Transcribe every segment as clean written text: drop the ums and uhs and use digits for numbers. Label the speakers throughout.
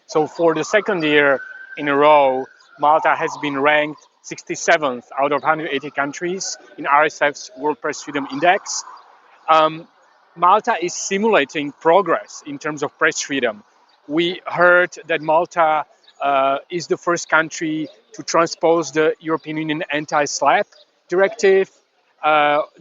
Speaker 1: So for the second year in a row, Malta has been ranked 67th out of 180 countries in RSF's World Press Freedom Index. Um, Malta is simulating progress in terms of press freedom. We heard that Malta is the first country to transpose the European Union anti-SLAPP directive.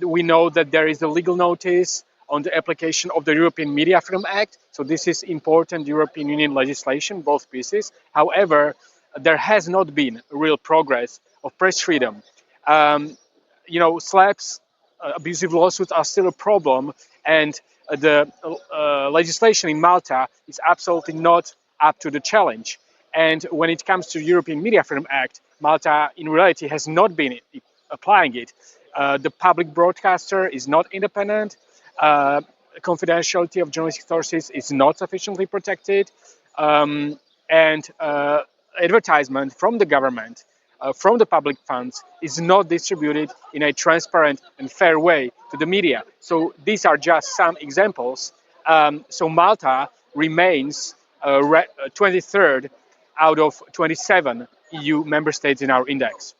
Speaker 1: We know that there is a legal notice on the application of the European Media Freedom Act. So this is important European Union legislation, both pieces. However, there has not been real progress of press freedom. SLAPPs, abusive lawsuits, are still a problem, and the legislation in Malta is absolutely not up to the challenge. And when it comes to European Media Freedom Act, Malta in reality has not been applying it. The public broadcaster is not independent. Confidentiality of journalistic sources is not sufficiently protected. And advertisement from the government, from the public funds, is not distributed in a transparent and fair way to the media. So these are just some examples. So Malta remains 23rd out of 27 EU member states in our index.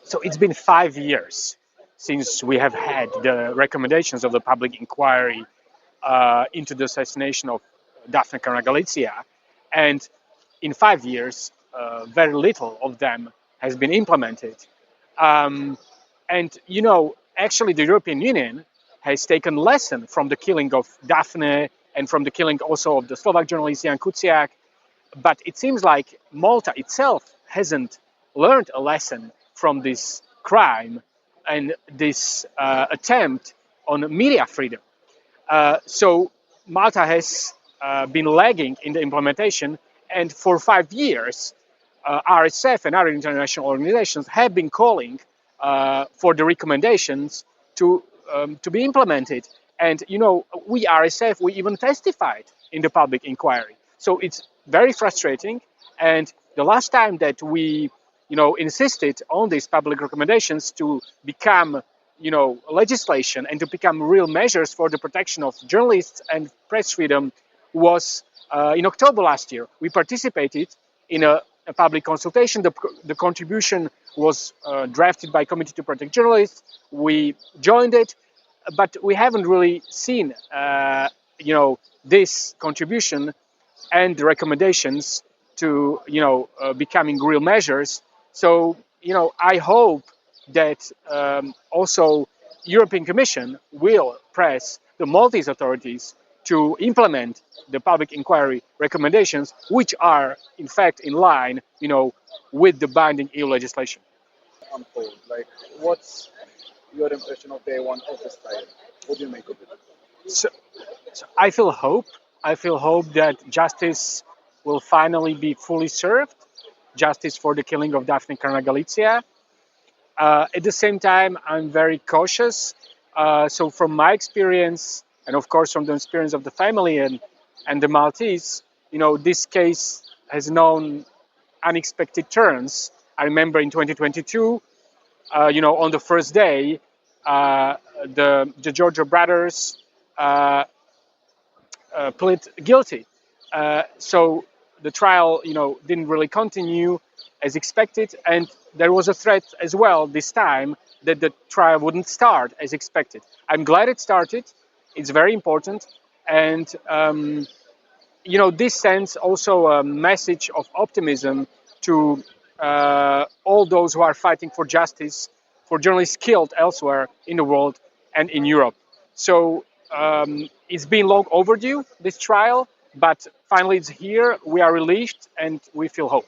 Speaker 1: So it's been 5 years since we have had the recommendations of the public inquiry into the assassination of Daphne Caruana Galizia, and in 5 years, very little of them has been implemented. And actually, the European Union has taken lesson from the killing of Daphne and from the killing also of the Slovak journalist Jan Kuciak, but it seems like Malta itself hasn't learned a lesson from this crime and this attempt on media freedom. So Malta has been lagging in the implementation, and for 5 years, RSF and other international organizations have been calling for the recommendations to be implemented. And we RSF, we even testified in the public inquiry. So it's very frustrating. And the last time that we insisted on these public recommendations to become legislation and to become real measures for the protection of journalists and press freedom was in October last year. We participated in a public consultation. The contribution was drafted by Committee to Protect Journalists. We joined it, but we haven't really seen this contribution and the recommendations to becoming real measures. So I hope that also European Commission will press the Maltese authorities to implement the public inquiry recommendations, which are in fact in line, with the binding EU legislation.
Speaker 2: Unfold? Like, what's your impression of day one of this trial? What do you make of it?
Speaker 1: So I feel hope. I feel hope that justice will finally be fully served. Justice for the killing of Daphne Caruana Galizia. At the same time, I'm very cautious. So from my experience, and of course from the experience of the family and the Maltese, this case has known unexpected turns. I remember in 2022, on the first day, the Giorgio brothers pled guilty. So the trial, didn't really continue as expected, and there was a threat as well this time that the trial wouldn't start as expected. I'm glad it started. It's very important, and this sends also a message of optimism to all those who are fighting for justice for journalists killed elsewhere in the world and in Europe. So it's been long overdue, this trial, but finally it's here. We are relieved and we feel hope.